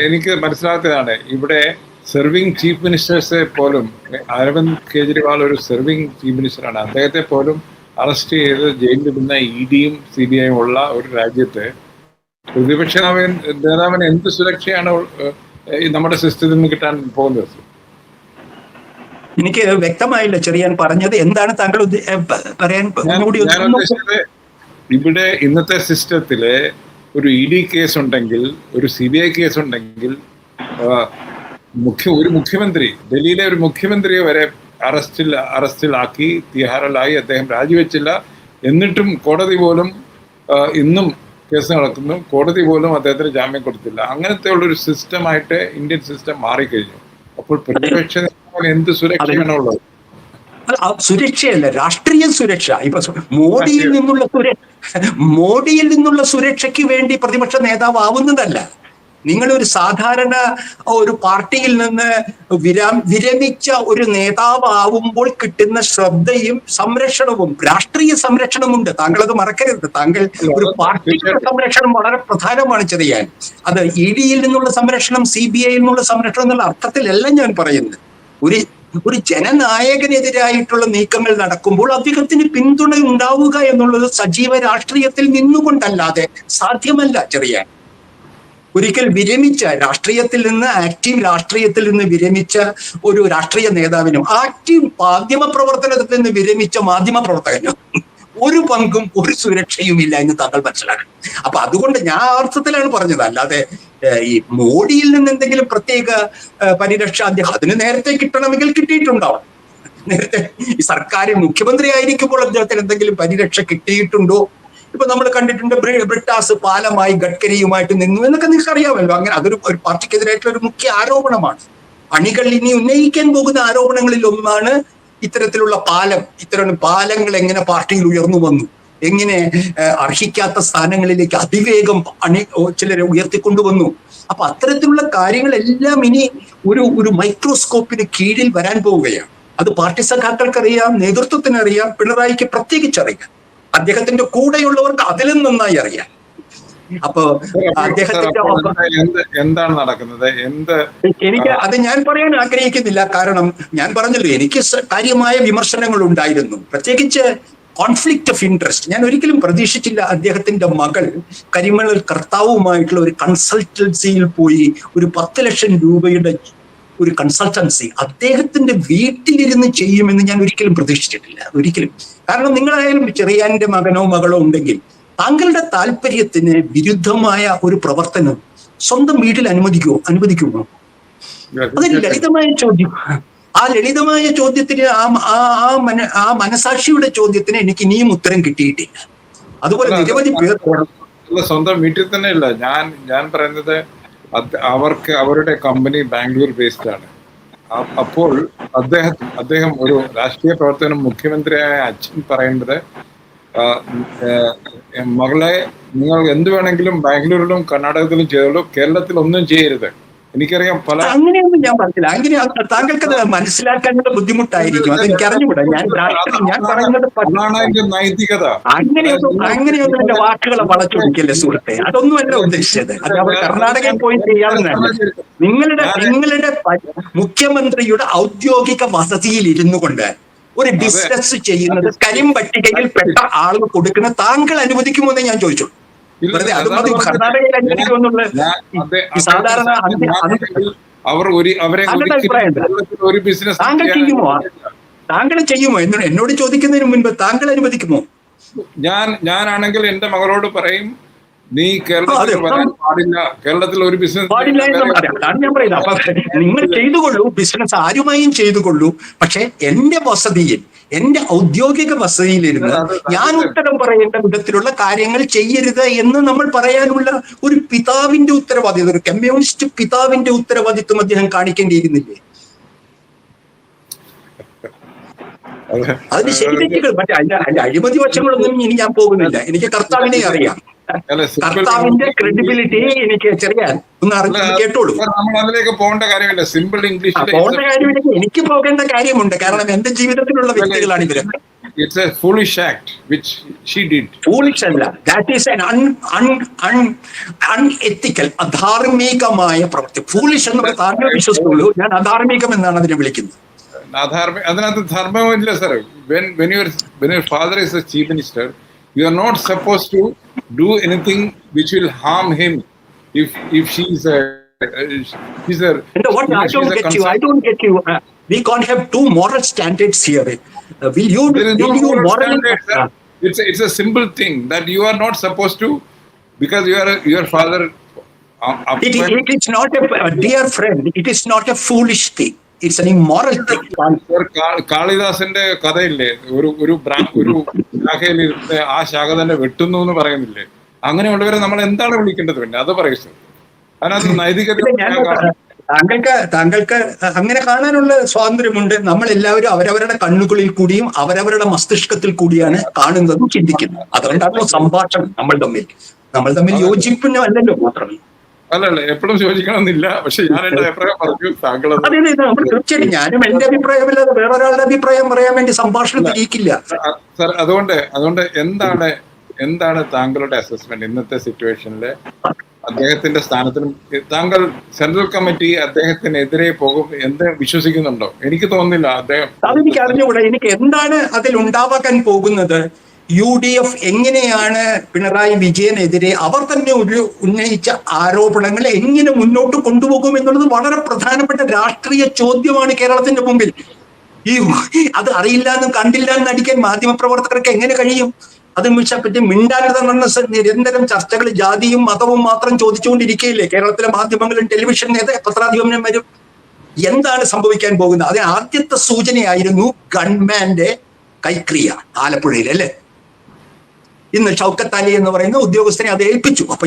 എനിക്ക് മനസ്സിലാത്തതാണ് ഇവിടെ serving chief മിനിസ്റ്റേഴ്സെ പോലും അരവിന്ദ് കെജ്രിവാൾ ഒരു സെർവിങ് ചീഫ് മിനിസ്റ്ററാണ്. അദ്ദേഹത്തെ പോലും അറസ്റ്റ് ചെയ്ത് ജയിലിലിടുന്ന ഇഡിയും CBIയും ഉള്ള ഒരു രാജ്യത്ത് പ്രതിപക്ഷ നേതാവിന് എന്ത് സുരക്ഷയാണ് നമ്മുടെ സിസ്റ്റത്തിൽ നിന്ന് കിട്ടാൻ പോകുന്നത്? എനിക്ക് വ്യക്തമായില്ല ചെറിയാൻ പറഞ്ഞത് എന്താണ് താങ്കൾ പറയാൻ? ഇവിടെ ഇന്നത്തെ സിസ്റ്റത്തില് ഒരു ED കേസ് ഉണ്ടെങ്കിൽ, ഒരു CBI കേസ് ഉണ്ടെങ്കിൽ, ഒരു മുഖ്യമന്ത്രി, ഡൽഹിയിലെ ഒരു മുഖ്യമന്ത്രിയെ വരെ അറസ്റ്റിലാക്കി, തിഹാറിലായി, അദ്ദേഹം രാജിവെച്ചില്ല. എന്നിട്ടും കോടതി പോലും ഇന്നും കേസ് നടക്കുന്നു, കോടതി പോലും അദ്ദേഹത്തിന് ജാമ്യം കൊടുത്തില്ല. അങ്ങനത്തെ ഉള്ളൊരു സിസ്റ്റമായിട്ട് ഇന്ത്യൻ സിസ്റ്റം മാറിക്കഴിഞ്ഞു. അപ്പോൾ പ്രതിപക്ഷ നേതാവിന് എന്ത് സുരക്ഷയാണുള്ളത്? സുരക്ഷയല്ല, രാഷ്ട്രീയ സുരക്ഷ. ഇപ്പൊ മോഡിയിൽ നിന്നുള്ള സുരക്ഷയ്ക്ക് വേണ്ടി പ്രതിപക്ഷ നേതാവ് ആവുന്നതല്ല. നിങ്ങളൊരു സാധാരണ ഒരു പാർട്ടിയിൽ നിന്ന് വിരമിച്ച ഒരു നേതാവ് ആവുമ്പോൾ കിട്ടുന്ന ശ്രദ്ധയും സംരക്ഷണവും, രാഷ്ട്രീയ സംരക്ഷണമുണ്ട്. താങ്കൾ അത് മറക്കരുത്. താങ്കൾ ഒരു പാർട്ടിയുടെ സംരക്ഷണം വളരെ പ്രധാനമാണ് ചെയ്യാൻ. അത് EDയിൽ നിന്നുള്ള സംരക്ഷണം, CBIയിൽ നിന്നുള്ള സംരക്ഷണം എന്നുള്ള അർത്ഥത്തിലല്ല ഞാൻ പറയുന്നത്. ഒരു ജനനായകനെതിരായിട്ടുള്ള നീക്കങ്ങൾ നടക്കുമ്പോൾ അദ്ദേഹത്തിന് പിന്തുണ ഉണ്ടാവുക എന്നുള്ളത് സജീവ രാഷ്ട്രീയത്തിൽ നിന്നുകൊണ്ടല്ലാതെ സാധ്യമല്ല ചെറിയാൻ. ഒരിക്കൽ വിരമിച്ച രാഷ്ട്രീയത്തിൽ നിന്ന്, ആക്റ്റീവ് രാഷ്ട്രീയത്തിൽ നിന്ന് വിരമിച്ച ഒരു രാഷ്ട്രീയ നേതാവിനും ആക്റ്റീവ് മാധ്യമ പ്രവർത്തനത്തിൽ നിന്ന് വിരമിച്ച മാധ്യമ പ്രവർത്തകനും ഒരു പങ്കും ഒരു സുരക്ഷയും ഇല്ല എന്ന് താങ്കൾ മനസ്സിലാക്കണം. അപ്പൊ അതുകൊണ്ട് ഞാൻ അർത്ഥത്തിലാണ് പറഞ്ഞത്. അല്ലാതെ ഈ മോഡിയിൽ നിന്ന് എന്തെങ്കിലും പ്രത്യേക പരിരക്ഷ അദ്ദേഹം അതിന് നേരത്തെ കിട്ടണമെങ്കിൽ കിട്ടിയിട്ടുണ്ടാവും. നേരത്തെ ഈ സർക്കാർ മുഖ്യമന്ത്രി ആയിരിക്കുമ്പോൾ അദ്ദേഹത്തിന് എന്തെങ്കിലും പരിരക്ഷ കിട്ടിയിട്ടുണ്ടോ? ഇപ്പൊ നമ്മൾ കണ്ടിട്ടുണ്ട് ബ്രിട്ടാസ് പാലമായി ഗഡ്കരിയുമായിട്ട് നിന്നു എന്നൊക്കെ നിങ്ങൾക്ക് അറിയാമല്ലോ. അങ്ങനെ അതൊരു പാർട്ടിക്കെതിരായിട്ടുള്ള ഒരു മുഖ്യ ആരോപണമാണ്. അണികൾ ഇനി ഉന്നയിക്കാൻ പോകുന്ന ആരോപണങ്ങളിൽ ഒന്നാണ് ഇത്തരത്തിലുള്ള ഇത്തരം പാലങ്ങൾ എങ്ങനെ പാർട്ടിയിൽ ഉയർന്നു വന്നു, എങ്ങനെ അർഹിക്കാത്ത സ്ഥാനങ്ങളിലേക്ക് അതിവേഗം ചിലരെ ഉയർത്തിക്കൊണ്ടുവന്നു. അപ്പൊ അത്തരത്തിലുള്ള കാര്യങ്ങളെല്ലാം ഇനി ഒരു മൈക്രോസ്കോപ്പിന് കീഴിൽ വരാൻ പോവുകയാണ്. അത് പാർട്ടി സഖാക്കൾക്കറിയാം, നേതൃത്വത്തിനറിയാം, പിണറായിക്ക് പ്രത്യേകിച്ചറിയാം, അദ്ദേഹത്തിന്റെ കൂടെയുള്ളവർക്ക് അതിലും നന്നായി അറിയാം. അപ്പൊ അദ്ദേഹത്തിന്റെ എന്താണ് നടക്കുന്നത് അത് ഞാൻ പറയാൻ ആഗ്രഹിക്കുന്നില്ല. കാരണം ഞാൻ പറഞ്ഞല്ലോ, എനിക്ക് കാര്യമായ വിമർശനങ്ങൾ ഉണ്ടായിരുന്നു, പ്രത്യേകിച്ച് കോൺഫ്ലിക്റ്റ് ഓഫ് ഇൻട്രസ്റ്റ്. ഞാൻ ഒരിക്കലും പ്രതീക്ഷിച്ചില്ല അദ്ദേഹത്തിന്റെ മകൾ കരിമണൽ കർത്താവുമായിട്ടുള്ള ഒരു കൺസൾട്ടൻസിയിൽ പോയി ഒരു 10 ലക്ഷം രൂപയുടെ ഒരു കൺസൾട്ടൻസി അദ്ദേഹത്തിന്റെ വീട്ടിലിരുന്ന് ചെയ്യുമെന്ന് ഞാൻ ഒരിക്കലും പ്രതീക്ഷിച്ചിട്ടില്ല, ഒരിക്കലും. കാരണം നിങ്ങളായാലും ചെറിയാന്റെ മകനോ മകളോ ഉണ്ടെങ്കിൽ താങ്കളുടെ താല്പര്യത്തിന് വിരുദ്ധമായ ഒരു പ്രവർത്തനം സ്വന്തം വീട്ടിൽ അനുവദിക്കുമോ? അതൊരു ലളിതമായ ചോദ്യം. ആ ലളിതമായ ചോദ്യത്തിന്, ആ മനസാക്ഷിയുടെ ചോദ്യത്തിന് എനിക്ക് ഇനിയും ഉത്തരം കിട്ടിയിട്ടില്ല. അതുപോലെ നിരവധി പേർ സ്വന്തം വീട്ടിൽ തന്നെ ഇല്ല. ഞാൻ പറയുന്നത് അവരുടെ കമ്പനി ബാംഗ്ലൂർ ബേസ്ഡ് ആണ്. അപ്പോൾ അദ്ദേഹം ഒരു രാഷ്ട്രീയ പ്രവർത്തനം, മുഖ്യമന്ത്രിയായ അച്ഛൻ പറയേണ്ടത്, മകളെ നിങ്ങൾ എന്ത് വേണമെങ്കിലും ബാംഗ്ലൂരിലും കർണാടകത്തിലും ചെയ്തോളൂ, കേരളത്തിൽ ഒന്നും ചെയ്യരുത്. എനിക്കറിയാം അങ്ങനെയൊന്നും ഞാൻ പറഞ്ഞില്ല. അങ്ങനെ താങ്കൾക്ക് അത് മനസ്സിലാക്കാനുള്ള ബുദ്ധിമുട്ടായിരിക്കും, അത് എനിക്ക് അറിഞ്ഞുകൂടാ. ഞാൻ പറയുന്നത് നൈതികത അങ്ങനെയൊന്നും എന്റെ വാക്കുകളെ വളച്ചൊടിക്കല്ലേ സുഹൃത്തെ. അതൊന്നുമല്ല ഉദ്ദേശിച്ചത്. അത് അവർ കർണാടകയിൽ പോയി ചെയ്യാവുന്നതല്ല. നിങ്ങളുടെ മുഖ്യമന്ത്രിയുടെ ഔദ്യോഗിക വസതിയിൽ ഇരുന്നു കൊണ്ട് ഒരു ബിസിനസ് ചെയ്യുന്നത് കരിമ്പട്ടികയിൽ പെട്ട ആളുകൾ കൊടുക്കുന്ന താങ്കൾ അനുവദിക്കുമോ എന്ന് ഞാൻ ചോദിച്ചു. വെറുതെ അത് മതി. കർണാടകയിൽ അനുവദിക്കുമെന്നുള്ള സാധാരണ താങ്കൾ ചെയ്യുമോ എന്നോട് ചോദിക്കുന്നതിന് മുൻപ് താങ്കൾ അനുവദിക്കുമോ? ഞാനാണെങ്കിൽ എന്റെ മകളോട് പറയും, നീ കേരളത്തിൽ വരാൻ പാടില്ല, കേരളത്തിൽ ഒരു ബിസിനസ് പാടില്ല അതാണ് ഞാൻ പറയുന്നത്. അപ്പൊ നിങ്ങൾ ചെയ്തുകൊള്ളൂ, ബിസിനസ് ആരുമായും ചെയ്തുകൊള്ളൂ, പക്ഷെ എന്റെ വസതിയിൽ, എന്റെ ഔദ്യോഗിക വസതിയിലിരുന്ന് ഞാൻ ഉത്തരം പറയേണ്ട വിധത്തിലുള്ള കാര്യങ്ങൾ ചെയ്യരുത് എന്ന് നമ്മൾ പറയാനുള്ള ഒരു പിതാവിന്റെ ഉത്തരവാദിത്വം, ഒരു കമ്മ്യൂണിസ്റ്റ് പിതാവിന്റെ ഉത്തരവാദിത്വം അദ്ദേഹം കാണിക്കേണ്ടിയിരുന്നില്ലേ? അതിന് ശരി തെറ്റുകൾ, മറ്റേ അതിന്റെ അഴിമതി വശങ്ങളൊന്നും ഇനി ഞാൻ പോകുന്നില്ല. എനിക്ക് കർത്താവിനെ അറിയാം, കർത്താവിന്റെ ക്രെഡിബിലിറ്റി എനിക്ക് ചെറിയാൻ ഒന്ന് അറിഞ്ഞു കേട്ടോളൂ. പോകേണ്ട കാര്യമില്ല, സിമ്പിൾ ഇംഗ്ലീഷ് പോകേണ്ട കാര്യമില്ല. എനിക്ക് പോകേണ്ട കാര്യമുണ്ട്, കാരണം എന്റെ ജീവിതത്തിലുള്ള വ്യക്തികളാണ് ഇവരൊക്കെ. it's a foolish act which she did. foolish അല്ല, ദാറ്റ് ഈസ് an unethical, അധാർമികമായ പ്രവൃത്തി. ഫൂളിഷ് എന്ന് പറഞ്ഞാൽ താങ്കൾ വിശ്വസിക്കുള്ളൂ, ഞാൻ അധാർമികം എന്നാണ് അതിനെ വിളിക്കുന്നത്. അതിനകത്ത് ധർമ്മമില്ല sir. when your father is a chief minister, you are not supposed to do anything which will harm him. If she is a What? I don't get you. We can't have two moral standards here. Will you There is no moral morally? standard, sir. It's a simple thing that you are not supposed to, because your father. It is not a dear friend. It is not a foolish thing. It's an immoral thing. കാളിദാസന്റെ കഥയില്ലേ, ഒരു ശാഖയിലിരുന്ന് ആ ശാഖ തന്നെ വെട്ടുന്നു എന്ന് പറയുന്നില്ലേ? അങ്ങനെയുള്ളവരെ നമ്മൾ എന്താണ് വിളിക്കേണ്ടത്? പിന്നെ അത് പറയൂ സർ. അതിനകത്ത് നൈതികത. താങ്കൾക്ക് അങ്ങനെ കാണാനുള്ള സ്വാതന്ത്ര്യമുണ്ട്. നമ്മൾ എല്ലാവരും അവരവരുടെ കണ്ണുകളിൽ കൂടിയും അവരവരുടെ മസ്തിഷ്കത്തിൽ കൂടിയാണ് കാണുന്നതും ചിന്തിക്കുന്നത്. അതുകൊണ്ടാണ് സംഭാഷണം നമ്മൾ തമ്മിൽ യോജിപ്പിനല്ലോ മാത്രമേ. അല്ലല്ല, എപ്പോഴും യോജിക്കണമെന്നില്ല. പക്ഷെ ഞാൻ എന്റെ അഭിപ്രായം പറഞ്ഞു, താങ്കൾ. തീർച്ചയായിട്ടും ഞാനും എന്റെ അഭിപ്രായമില്ലാതെ വേറൊരാളുടെ അഭിപ്രായം പറയാൻ വേണ്ടി സംഭാഷണം തിരിക്കില്ല സർ. അതുകൊണ്ട് എന്താണ് താങ്കളുടെ അസസ്മെന്റ് ഇന്നത്തെ സിറ്റുവേഷനില്? അദ്ദേഹത്തിന്റെ സ്ഥാനത്തിനും താങ്കൾ സെൻട്രൽ കമ്മിറ്റി അദ്ദേഹത്തിനെതിരെ പോകും എന്ന് വിശ്വസിക്കുന്നുണ്ടോ? എനിക്ക് തോന്നുന്നില്ല. അതെനിക്ക് അറിഞ്ഞുകൂടാ. എനിക്ക് എന്താണ് അതിൽ ഉണ്ടാവാൻ പോകുന്നത്? UDF എങ്ങനെയാണ് പിണറായി വിജയനെതിരെ അവർ തന്നെ ഉന്നയിച്ച ആരോപണങ്ങൾ എങ്ങനെ മുന്നോട്ട് കൊണ്ടുപോകും എന്നുള്ളത് വളരെ പ്രധാനപ്പെട്ട രാഷ്ട്രീയ ചോദ്യമാണ് കേരളത്തിന്റെ മുമ്പിൽ. അത് അറിയില്ല എന്നും കണ്ടില്ല എന്ന് നടിക്കാൻ മാധ്യമപ്രവർത്തകർക്ക് എങ്ങനെ കഴിയും? പറ്റി മിണ്ടാനിരുന്ന നിരന്തരം ചർച്ചകൾ ജാതിയും മതവും മാത്രം ചോദിച്ചുകൊണ്ടിരിക്കുകയില്ലേ കേരളത്തിലെ മാധ്യമങ്ങളും ടെലിവിഷൻ പത്രാധിപന്മാരും? എന്താണ് സംഭവിക്കാൻ പോകുന്നത്? അതിന് ആദ്യത്തെ സൂചനയായിരുന്നു ഗൺമാന്റെ കൈക്രിയ ആലപ്പുഴയിൽ, അല്ലേ? ഇന്ന് ഷൗക്കത്ത് അലി എന്ന് പറയുന്ന ഉദ്യോഗസ്ഥനെ അത് ഏൽപ്പിച്ചു. അപ്പൊ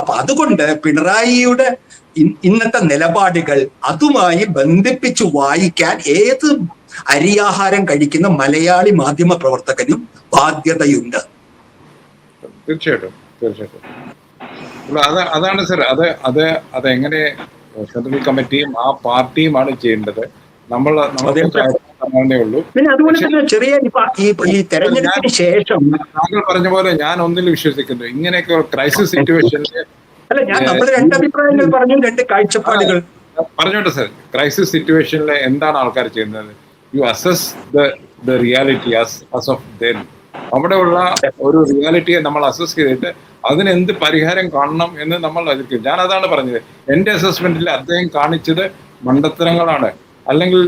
അപ്പൊ അതുകൊണ്ട് പിണറായിയുടെ ഇന്നത്തെ നിലപാടുകൾ അതുമായി ബന്ധിപ്പിച്ചു വായിക്കാൻ ഏത് അരിയാഹാരം കഴിക്കുന്ന മലയാളി മാധ്യമ പ്രവർത്തകനും ബാധ്യതയുണ്ട്. തീർച്ചയായിട്ടും. അതാണ് സർ. അതെങ്ങനെ സെൻട്രൽ കമ്മിറ്റിയും ആ പാർട്ടിയുമാണ് ചെയ്യേണ്ടത്. ഉള്ളൂ. പിന്നെ അതുപോലെ തന്നെ ചെറിയ ഈ തെരഞ്ഞെടുപ്പിന് ശേഷം താങ്കൾ പറഞ്ഞ പോലെ ഞാൻ ഒന്നിൽ വിശ്വസിക്കുന്നു, ഇങ്ങനെയൊക്കെ ക്രൈസിസ് സിറ്റുവേഷനിൽ അല്ല, ഞാൻ നമ്മൾ രണ്ട് അഭിപ്രായങ്ങൾ പറഞ്ഞു, രണ്ട് കാഴ്ചപ്പാടുകൾ പറഞ്ഞോട്ടെ സർ. ക്രൈസിസ് സിറ്റുവേഷനിൽ എന്താണ് ആൾക്കാർ ചെയ്യുന്നത്? You assess the reality as of then. അവിടെയുള്ള ഒരു റിയാലിറ്റിയെ നമ്മൾ അസസ് ചെയ്തിട്ട് അതിനെന്ത് പരിഹാരം കാണണം എന്ന് നമ്മൾ അതിരിക്കും. ഞാൻ അതാണ് പറഞ്ഞത്. എന്റെ അസസ്മെന്റിൽ അദ്ദേഹം കാണിച്ചത് മണ്ടത്തരങ്ങളാണ്. അല്ലെങ്കിൽ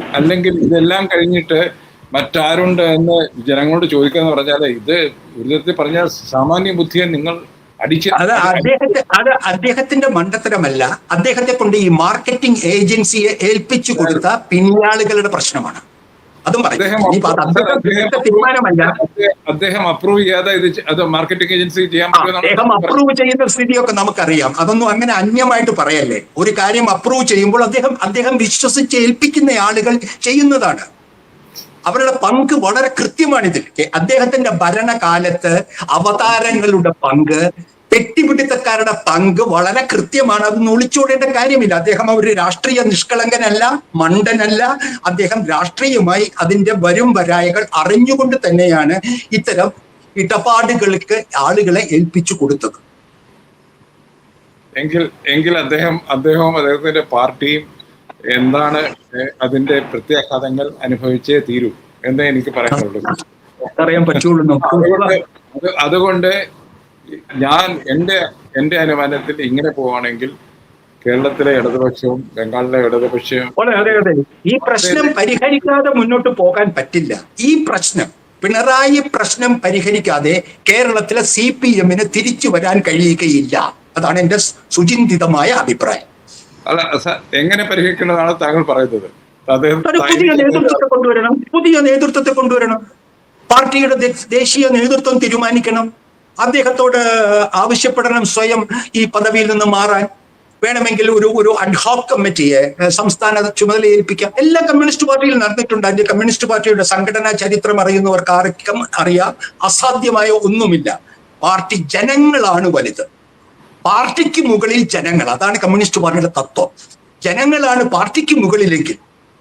ഇതെല്ലാം കഴിഞ്ഞിട്ട് മറ്റാരുണ്ട് എന്ന് ജനങ്ങളോട് ചോദിക്കുക എന്ന് പറഞ്ഞാൽ ഇത് ഒരു തരത്തിൽ പറഞ്ഞാൽ സാമാന്യ ബുദ്ധിയെ നിങ്ങൾ അദ്ദേഹത്തിന്റെ മണ്ടത്തരമല്ല, അദ്ദേഹത്തെ കൊണ്ട് ഈ മാർക്കറ്റിംഗ് ഏജൻസിയെ ഏൽപ്പിച്ചു കൊടുത്ത പിന്നാളുകളുടെ പ്രശ്നമാണ്. അതും തീരുമാനമല്ല. അദ്ദേഹം അപ്രൂവ് ചെയ്യാതെ അത് മാർക്കറ്റിംഗ് ഏജൻസി ചെയ്യാൻ അദ്ദേഹം അപ്രൂവ് ചെയ്യുന്ന സ്ഥിതിയൊക്കെ നമുക്കറിയാം. അതൊന്നും അങ്ങനെ അന്യമായിട്ട് പറയല്ലേ. ഒരു കാര്യം അപ്രൂവ് ചെയ്യുമ്പോൾ അദ്ദേഹം വിശ്വസിച്ച് ഏൽപ്പിക്കുന്ന ആളുകൾ ചെയ്യുന്നതാണ്. അവരുടെ പങ്ക് വളരെ കൃത്യമാണിതിൽ. അദ്ദേഹത്തിന്റെ ഭരണകാലത്ത് അവതാരങ്ങളുടെ പങ്ക്, പെട്ടിപിടുത്തക്കാരുടെ പങ്ക് വളരെ കൃത്യമാണ്. അതൊന്നും ഒളിച്ചോടേണ്ട കാര്യമില്ല. അദ്ദേഹം ഒരു രാഷ്ട്രീയ നിഷ്കളങ്കനല്ല, മണ്ടനല്ല. അദ്ദേഹം രാഷ്ട്രീയമായി അതിന്റെ വരും വരായകൾ അറിഞ്ഞുകൊണ്ട് തന്നെയാണ് ഇത്തരം ഇടപാടുകൾക്ക് ആളുകളെ ഏൽപ്പിച്ചു കൊടുത്തത്. എങ്കിൽ അദ്ദേഹവും അദ്ദേഹത്തിന്റെ പാർട്ടിയും എന്താണ് അതിന്റെ പ്രത്യാഘാതങ്ങൾ അനുഭവിച്ചേ തീരൂ എന്നേ എനിക്ക് പറയാനുള്ളൂ. അറിയാൻ പറ്റുള്ളൂ. അതുകൊണ്ട് ഞാൻ എന്റെ അനുമാനത്തിൽ ഇങ്ങനെ പോവുകയാണെങ്കിൽ കേരളത്തിലെ ഇടതുപക്ഷവും ബംഗാളിലെ ഇടതുപക്ഷവും ഈ പ്രശ്നം പരിഹരിക്കാതെ മുന്നോട്ട് പോകാൻ പറ്റില്ല. ഈ പിണറായി പ്രശ്നം പരിഹരിക്കാതെ കേരളത്തിലെ CPM-ന് തിരിച്ചു വരാൻ കഴിയുകയില്ല. അതാണ് എന്റെ സുചിന്തിതമായ അഭിപ്രായം. അല്ല, എങ്ങനെ പരിഹരിക്കേണ്ടതാണ് താങ്കൾ പറയുന്നത്? പുതിയ നേതൃത്വത്തെ കൊണ്ടുവരണം. പാർട്ടിയുടെ ദേശീയ നേതൃത്വം തീരുമാനിക്കണം. അദ്ദേഹത്തോട് ആവശ്യപ്പെടണം സ്വയം ഈ പദവിയിൽ നിന്ന് മാറാൻ. വേണമെങ്കിൽ ഒരു അഡ്ഹോക് കമ്മിറ്റിയെ സംസ്ഥാന ചുമതല ഏൽപ്പിക്കാം. എല്ലാ കമ്മ്യൂണിസ്റ്റ് പാർട്ടിയിൽ നടന്നിട്ടുണ്ട്. അതിന്റെ കമ്മ്യൂണിസ്റ്റ് പാർട്ടിയുടെ സംഘടനാ ചരിത്രം അറിയുന്നവർക്ക് ആർക്കും അറിയാം, അസാധ്യമായ ഒന്നുമില്ല. പാർട്ടി ജനങ്ങളാണ് വലുത്. പാർട്ടിക്ക് മുകളിൽ ജനങ്ങൾ. അതാണ് കമ്മ്യൂണിസ്റ്റ് പാർട്ടിയുടെ തത്വം. ജനങ്ങളാണ് പാർട്ടിക്ക് മുകളിലെങ്കിൽ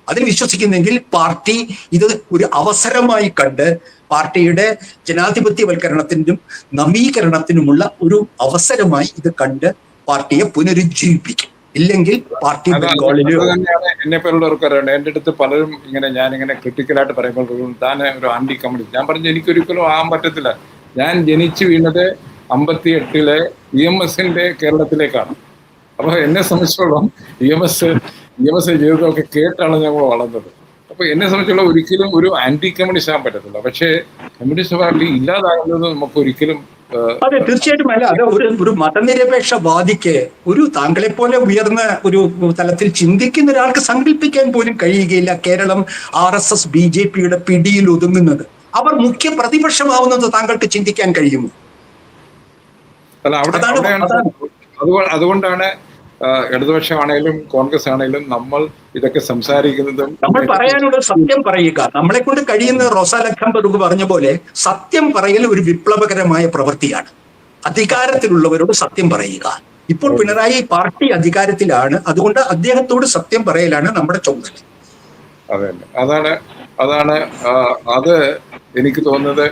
അതിൽ വിശ്വസിക്കുന്നെങ്കിൽ പാർട്ടി ഇത് ഒരു അവസരമായി കണ്ട് പാർട്ടിയുടെ ജനാധിപത്യവൽക്കരണത്തിനും നവീകരണത്തിനുമുള്ള ഒരു അവസരമായി ഇത് കണ്ട് പാർട്ടിയെ പുനരുജ്ജീവിപ്പിക്കും. ഇല്ലെങ്കിൽ പാർട്ടി ബംഗാളില് തന്നെയാണ് എന്നെ പോലുള്ളവർക്ക് അറിയണം. എൻ്റെ അടുത്ത് പലരും ഞാനിങ്ങനെ ക്രിട്ടിക്കലായിട്ട് പറയുമ്പോൾ താൻ ഒരു ആന്റി കമ്മ്യൂണിസ്റ്റ്. ഞാൻ പറഞ്ഞു എനിക്കൊരിക്കലും ആകാൻ പറ്റത്തില്ല. ഞാൻ ജനിച്ചു വീണത് 58 EMS കേരളത്തിലേക്കാണ്. അപ്പൊ എന്നെ സംബന്ധിച്ചോളം EMS ജീവിതമൊക്കെ കേട്ടാണ് ഞങ്ങൾ വളർന്നത്. അപ്പൊ എന്നെ സംബന്ധിച്ചുള്ള ഒരിക്കലും ഒരു ആന്റി കമ്മ്യൂണിസ്റ്റ് ആകാൻ പറ്റത്തില്ല. പക്ഷേ കമ്മ്യൂണിസ്റ്റ് പാർട്ടി ഇല്ലാതാകുന്നത് നമുക്ക് ഒരിക്കലും അതെ, തീർച്ചയായിട്ടും അല്ല. അത് ഒരു മതനിരപേക്ഷവാദിക്ക് ഒരു താങ്കളെ പോലെ ഉയർന്ന ഒരു തലത്തിൽ ചിന്തിക്കുന്ന ഒരാൾക്ക് സങ്കല്പിക്കാൻ പോലും കഴിയുകയില്ല കേരളം RSS BJP പിടിയിൽ ഒതുങ്ങുന്നത്. അവർ മുഖ്യ പ്രതിപക്ഷമാവുന്നത് താങ്കൾക്ക് ചിന്തിക്കാൻ കഴിയുമോ? അല്ല, അതുകൊണ്ടാണ് ഇടതുപക്ഷമാണേലും കോൺഗ്രസ് ആണേലും നമ്മൾ ഇതൊക്കെ സംസാരിക്കുന്നതും. നമ്മൾ പറയാനുള്ള സത്യം പറയുക. നമ്മളെ കൊണ്ട് കഴിയുന്ന റോസ ലഖൻബർഗ് പറഞ്ഞ പോലെ സത്യം പറയൽ ഒരു വിപ്ലവകരമായ പ്രവൃത്തിയാണ്. അധികാരത്തിലുള്ളവരോട് സത്യം പറയുക. ഇപ്പോൾ പിണറായി പാർട്ടി അധികാരത്തിലാണ്, അതുകൊണ്ട് അദ്ദേഹത്തോട് സത്യം പറയലാണ് നമ്മുടെ ചുമതല. അതെ, അതാണ് അത് എനിക്ക് തോന്നുന്നത്.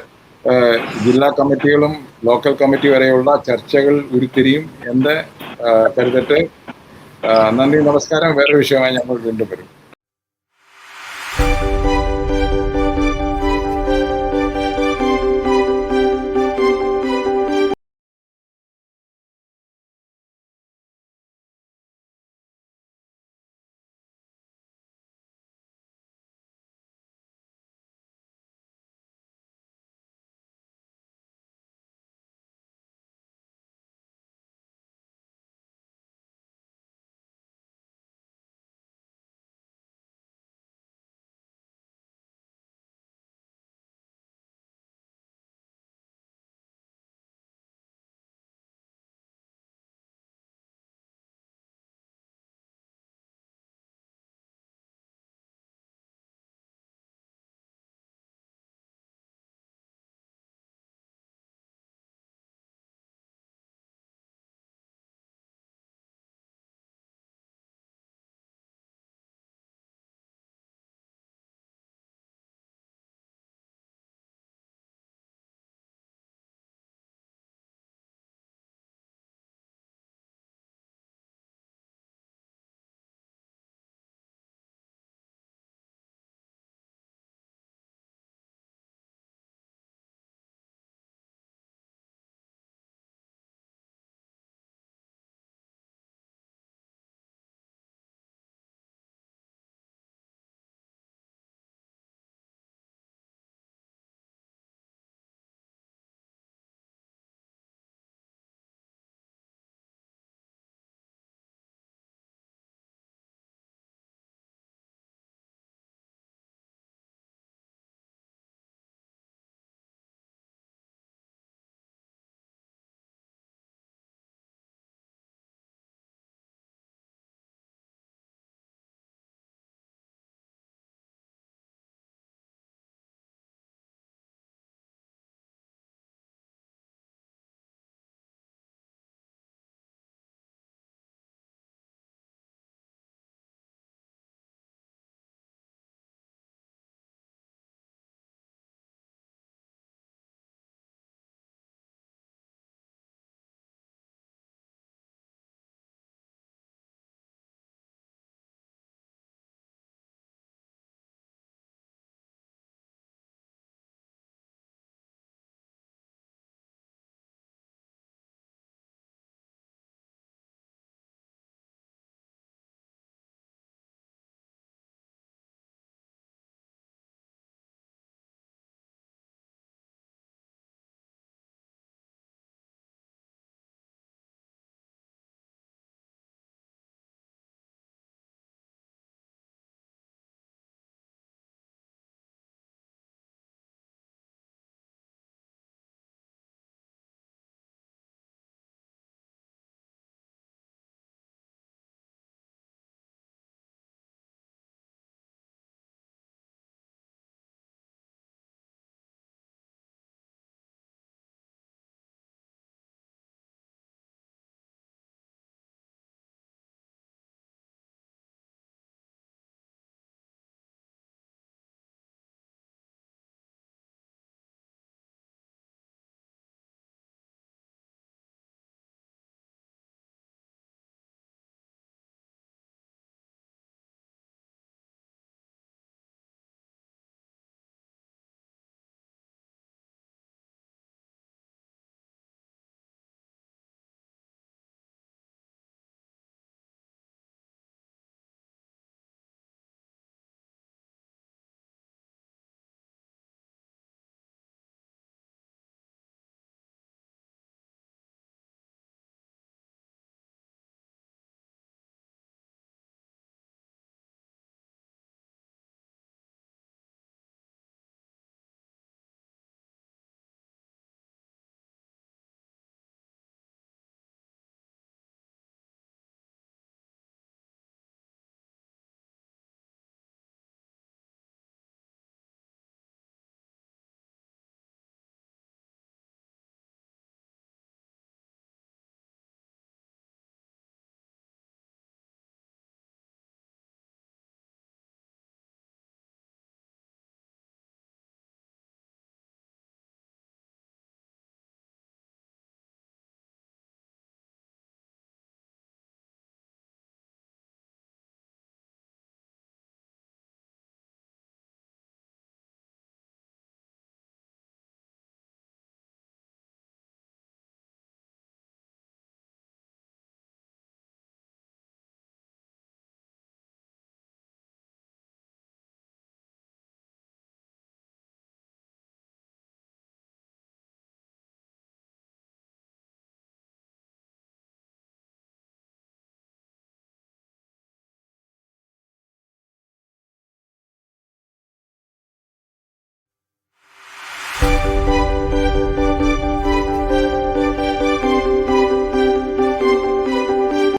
ജില്ലാ കമ്മിറ്റികളും ലോക്കൽ കമ്മിറ്റി വരെയുള്ള ചർച്ചകൾ ഉരുത്തിരിയും എന്ന് കരുതട്ടെ. നന്ദി, നമസ്കാരം. വേറെ വിഷയമായി ഞങ്ങൾ വീണ്ടും വരും.